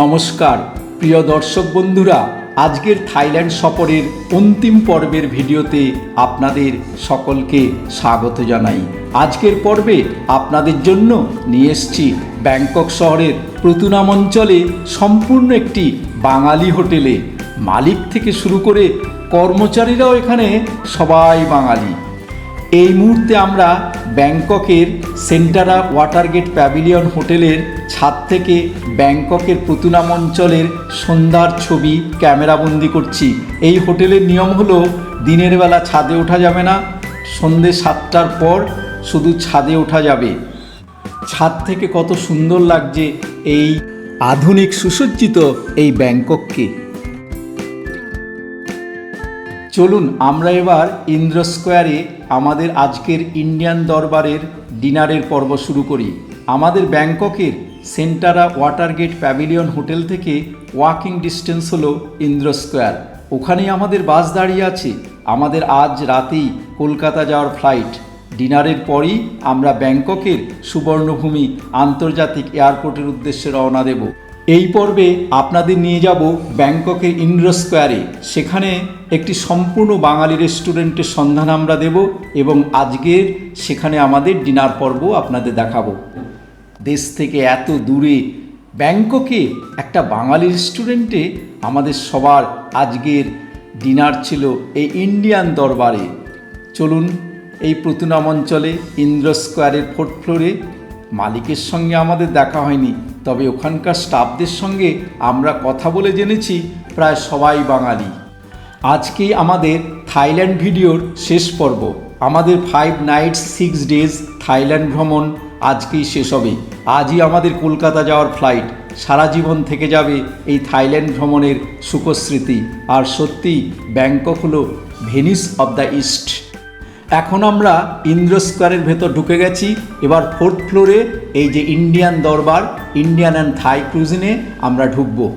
নমস্কার প্রিয় দর্শক বন্ধুরা, আজকের থাইল্যান্ড সফরের অন্তিম পর্বের ভিডিওতে আপনাদের সকলকে স্বাগত জানাই। আজকের পর্বে আপনাদের জন্য নিয়ে এসেছি ব্যাংকক শহরের প্রতুনাম অঞ্চলে সম্পূর্ণ একটি বাঙালি হোটেলে। মালিক থেকে শুরু করে কর্মচারীরাও এখানে সবাই বাঙালি। এই মুহূর্তে আমরা ব্যাংককের সেন্টারা ওয়াটারগেট প্যাভিলিয়ন হোটেলের ছাদ থেকে ব্যাংককের প্রতুনাম অঞ্চলের সন্ধ্যার ছবি ক্যামেরাবন্দি করছি। এই হোটেলের নিয়ম হলো দিনের বেলা ছাদে ওঠা যাবে না, সন্ধ্যে 7টার পর শুধু ছাদে ওঠা যাবে। ছাদ থেকে কত সুন্দর লাগছে এই আধুনিক সুসজ্জিত এই ব্যাংকককে। চলুন আমরা এবার ইন্দ্র স্কোয়ারে আমাদের আজকের ইন্ডিয়ান দরবারের ডিনারের পর্ব শুরু করি। আমাদের ব্যাংককের সেন্টারা ওয়াটারগেট প্যাভিলিয়ন হোটেল থেকে ওয়াকিং ডিস্টেন্স হলো ইন্দ্র স্কোয়ার। ওখানেই আমাদের বাস দাঁড়িয়ে আছে। আমাদের আজ রাতেই কলকাতা যাওয়ার ফ্লাইট। ডিনারের পরই আমরা ব্যাংককের সুবর্ণভূমি আন্তর্জাতিক এয়ারপোর্টের উদ্দেশ্যে রওনা দেব। এই পর্বে আপনাদের নিয়ে যাব ব্যাংককের ইন্দ্র স্কোয়ারে। সেখানে একটি সম্পূর্ণ বাঙালি রেস্টুরেন্টের সন্ধান আমরা দেব এবং আজকের সেখানে আমাদের ডিনার পর্ব আপনাদের দেখাবো। দেশ থেকে এত দূরে ব্যাংককে একটা বাঙালি রেস্টুরেন্টে আমাদের সবার আজকের ডিনার ছিল এই ইন্ডিয়ান দরবারে। চলুন এই প্রতুনাম অঞ্চলে ইন্দ্র স্কোয়ারের 4th ফ্লোরে। মালিকের সঙ্গে আমাদের দেখা হয়নি, তবে ওখানকার স্টাফদের সঙ্গে আমরা কথা বলে জেনেছি প্রায় সবাই বাঙালি। আজকেই আমাদের থাইল্যান্ড ভিডিওর শেষ পর্ব। আমাদের 5 নাইটস 6 ডেজ থাইল্যান্ড ভ্রমণ আজকেই শেষ হবে। আজই আমাদের কলকাতা যাওয়ার ফ্লাইট। সারা জীবন থেকে যাবে এই থাইল্যান্ড ভ্রমণের সুখস্মৃতি। আর সত্যি ব্যাংকক হলো ভেনিস অব দ্য ইস্ট। এখন আমরা ইন্দ্র স্কোয়ারের ভেতর ঢুকে গেছি। এবার 4th ফ্লোরে এই যে ইন্ডিয়ান দরবার, ইন্ডিয়ান অ্যান্ড থাই ক্রুজিনে আমরা ঢুকবো।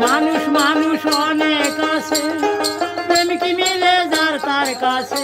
মানুষ মানুষ অনেক আছে, প্রেমিক মিলে যার তার কাছে।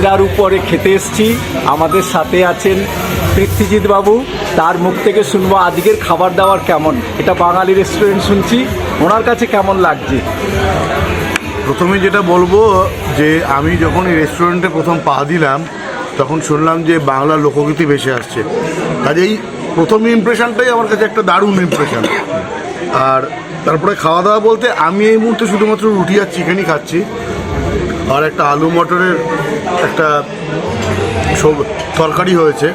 যার উপরে খেতে এসছি, আমাদের সাথে আছেন পৃথ্বীজিৎ বাবু। তার মুখ থেকে শুনবো আজকের খাবার দাবার কেমন। এটা বাঙালি রেস্টুরেন্ট শুনছি, ওনার কাছে কেমন লাগছে। প্রথমে যেটা বলবো যে আমি যখন এই রেস্টুরেন্টে প্রথম পা দিলাম তখন শুনলাম যে বাংলা লোকগীতি ভেসে আসছে। কাজেই প্রথম ইমপ্রেশনটাই আমার কাছে একটা দারুণ ইমপ্রেশন। আর তারপরে খাওয়া দাওয়া বলতে আমি এই মুহূর্তে শুধুমাত্র রুটি আর চিকেনই খাচ্ছি, আর একটা আলু মটরের একটা তরকারি হয়েছে,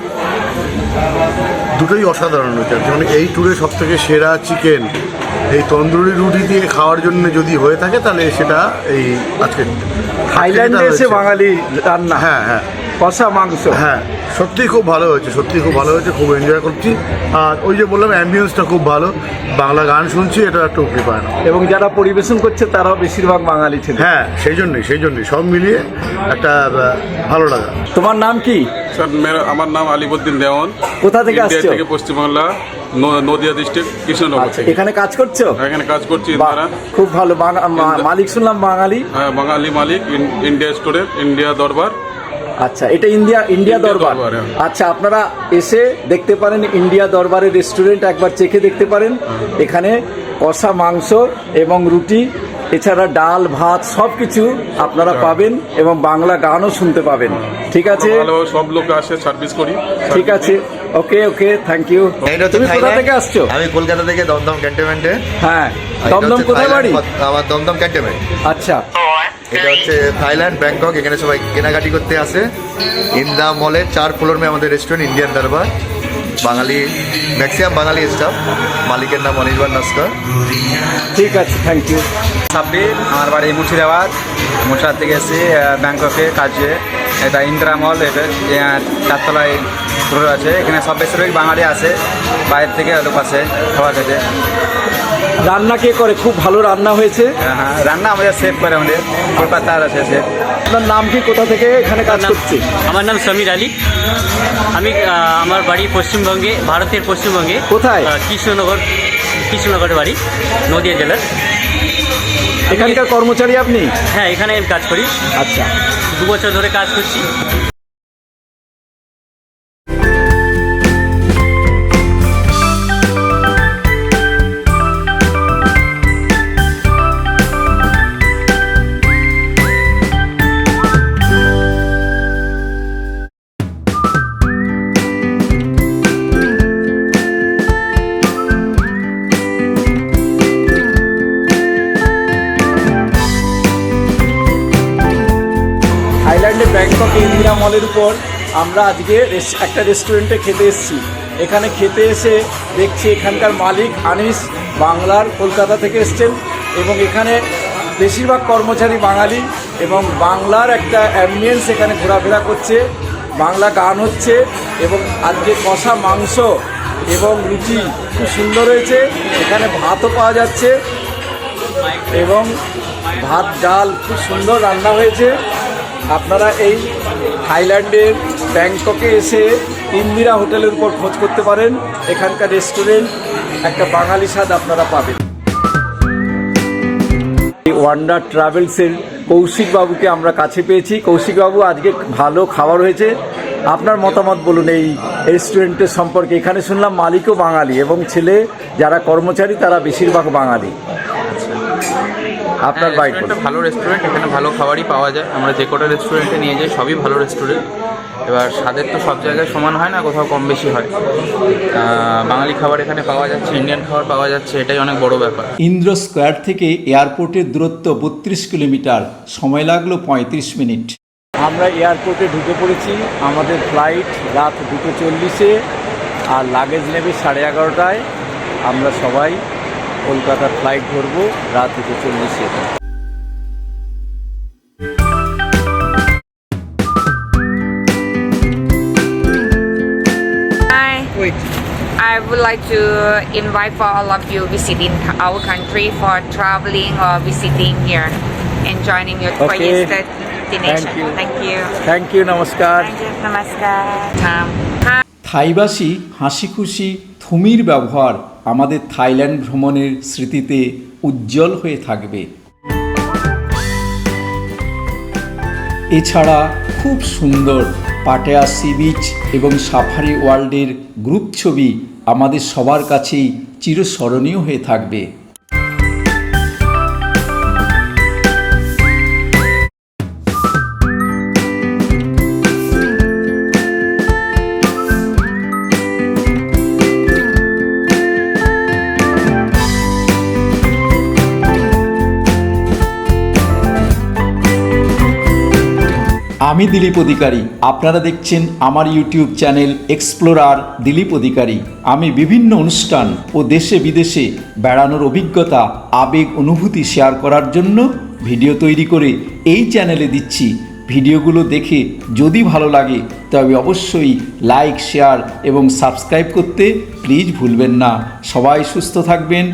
দুটোই অসাধারণ হয়েছে। মানে এই ট্যুরে সব থেকে সেরা চিকেন এই তন্দুরি রুটি দিয়ে খাওয়ার জন্য যদি হয়ে থাকে তাহলে সেটা এই আজকে থাইল্যান্ডে এসে বাঙালি রান্না, হ্যাঁ হ্যাঁ কষা মাংস, হ্যাঁ সত্যিই খুব ভালো হয়েছে, সত্যিই খুব ভালো হয়েছে, খুব এনজয় করছি। আর ওই যে বললাম অ্যাম্বিয়েন্সটা খুব ভালো, বাংলা গান শুনছি, এটা একটা উপরি পায় না। এবং যারা পরিবেশন করছে তারাও বেশিরভাগ বাঙালি ছিল। হ্যাঁ সেই জন্যই সব মিলিয়ে একটা ভালো লাগা। তোমার নাম কি? স্যার আমার নাম আলিবুদ্দিন দেওয়ান। কোথা থেকে ইন্ডিয়া আসছো? থেকে পশ্চিমবাংলা, নদিয়া ডিস্ট্রিক্ট, কৃষ্ণনগর আচ্ছা, থেকে। এখানে কাজ করছো? এখানে কাজ করছি বাহ, ইন্দিরা। খুব ভালো। মালিক শুনলাম বাঙালি। হ্যাঁ, বাঙালি মালিক, ইন্ডিয়া স্টোরের, ইন্ডিয়া দরবার। আচ্ছা, এটা ইন্ডিয়া দরবার। দরবার, হ্যাঁ। আচ্ছা, আপনারা এসে দেখতে পারেন ইন্ডিয়া দরবারের রেস্টুরেন্ট, একবার চেখে দেখতে পারেন। এখানে কষা মাংস এবং রুটি, এছাড়া ডাল ভাত সব কিছু আপনারা পাবেন এবং বাংলা গানও শুনতে পাবেন। ঠিক আছে, ভালোভাবে সব লোক আসে, সার্ভিস করি। ঠিক আছে, ওকে, থ্যাংক ইউ। এটা হচ্ছে তুমি কোথা থাইল্যান্ড। থেকে আসছো? আমি কলকাতা থেকে দমদম ক্যান্টনমেন্টে। হ্যাঁ, এটা দমদম হচ্ছে কোথায় থাইল্যান্ড, বাড়ি? আমার দমদম ক্যান্টনমেন্ট। আচ্ছা, এটা হচ্ছে থাইল্যান্ড, ব্যাংকক। এখানে সবাই কেনাকাটি করতে আসে। ইন্দা মলের 4 ফ্লোর মে আমাদের রেস্টুরেন্ট ইন্ডিয়ান দরবার। বাঙালি, ম্যাক্সিমাম বাঙালি স্টাফ। মালিকের নাম অনির্বাণ নস্কর। ঠিক আছে, থ্যাংক ইউ। সাব্বির, আমার বাড়ি মুর্শিদাবাদ। মুর্শিদাবাদ থেকে এসেছি ব্যাংককে কাজে। এটা ইন্দিরা মল, এটা 4তলায় ফ্লোর আছে। এখানে সব বেশিরভাগ বাঙালি আসে, বাইরে থেকে লোক আসে খাবার খেতে। রান্না কে করে? খুব ভালো রান্না হয়েছে। হ্যাঁ, রান্না আমাদের সেভ করে, আমাদের কলকাতার আছে সেভ। আপনার নাম কি? কোথা থেকে এখানে কাজ করছে? আমার নাম সমীর আলী। আমি আমার বাড়ি পশ্চিমবঙ্গে, ভারতের পশ্চিমবঙ্গে। কোথায়? কৃষ্ণনগরের বাড়ি, নদিয়া জেলার। এখানকার কর্মচারী আপনি? হ্যাঁ, এখানে আমি কাজ করি। আচ্ছা, 2 বছর ধরে কাজ করছি। থাইল্যান্ডে ব্যাংককে ইন্দিরা মলের উপর আমরা আজকে একটা রেস্টুরেন্টে খেতে এসেছি। এখানে খেতে এসে দেখছি এখানকার মালিক আনিস বাংলার, কলকাতা থেকে এসছেন এবং এখানে বেশিরভাগ কর্মচারী বাঙালি এবং বাংলার একটা অ্যাম্বিয়েন্স এখানে ঘোরাফেরা করছে, বাংলা গান হচ্ছে এবং আজকে কষা মাংস এবং রুটি খুব সুন্দর হয়েছে। এখানে ভাতও পাওয়া যাচ্ছে এবং ভাত ডাল খুব সুন্দর রান্না হয়েছে। আপনারা এই থাইল্যান্ডের ব্যাংককে এসে ইন্দিরা হোটেলের উপর খোঁজ করতে পারেন। এখানকার রেস্টুরেন্ট একটা বাঙালি স্বাদ আপনারা পাবেন। এই ওয়ান্ডার ট্রাভেলসের কৌশিক বাবুকে আমরা কাছে পেয়েছি। কৌশিক বাবু, আজকে ভালো খাবার হয়েছে, আপনার মতামত বলুন এই রেস্টুরেন্টের সম্পর্কে। এখানে শুনলাম মালিকও বাঙালি এবং ছেলে যারা কর্মচারী তারা বেশিরভাগ বাঙালি। আপনার বাইক রেস্টুরেন্টটা ভালো রেস্টুরেন্ট, এখানে ভালো খাবারই পাওয়া যায়। আমরা যে কটা রেস্টুরেন্টে নিয়ে যাই সবই ভালো রেস্টুরেন্ট। এবার স্বাদের তো সব জায়গায় সমান হয় না, কোথাও কম বেশি হয়। বাঙালি খাবার এখানে পাওয়া যাচ্ছে, ইন্ডিয়ান খাবার পাওয়া যাচ্ছে, এটাই অনেক বড় ব্যাপার। ইন্দ্র স্কোয়ার থেকে এয়ারপোর্টের দূরত্ব 32 কিলোমিটার, সময় লাগলো 35 মিনিট। আমরা এয়ারপোর্টে ঢুকে পড়েছি। আমাদের ফ্লাইট রাত 2:40-এ আর লাগেজ নেবে 11:30টায়। আমরা সবাই কলকাতার ফ্লাইট ধরবো রাত 2:40-এ। Hi. I would like to invite for all of you visiting our country for traveling or visiting here and joining your for Okay. your destination. Thank you. Thank you. Thank you, নমস্কার। Thank you. Namaskar. Hi. থাইবাসী হাসি খুশি থুমির ব্যবহার আমাদের Thailand ভ্রমণের স্মৃতিতে উজ্জ্বল হয়ে থাকবে। এছাড়া খুব সুন্দর পাটায়া সি বিচ এবং সাফারি ওয়ার্ল্ডের গ্রুপ ছবি আমাদের সবার কাছেই চিরস্মরণীয় হয়ে থাকবে। আমি দিলীপ অধিকারী, আপনারা দেখছেন আমার ইউটিউব চ্যানেল এক্সপ্লোরার দিলীপ অধিকারী। আমি বিভিন্ন অনুষ্ঠান ও দেশে বিদেশে বেড়ানোর অভিজ্ঞতা, আবেগ, অনুভূতি শেয়ার করার জন্য ভিডিও তৈরি করে এই চ্যানেলে দিচ্ছি। ভিডিওগুলো দেখে যদি ভালো লাগে তবে অবশ্যই লাইক, শেয়ার এবং সাবস্ক্রাইব করতে প্লিজ ভুলবেন না। সবাই সুস্থ থাকবেন,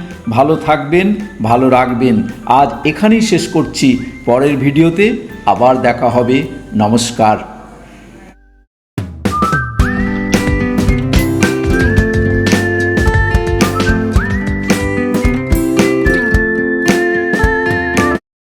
ভালো রাখবেন। আজ এখানেই শেষ করছি, পরের ভিডিওতে আবার দেখা হবে। নমস্কার।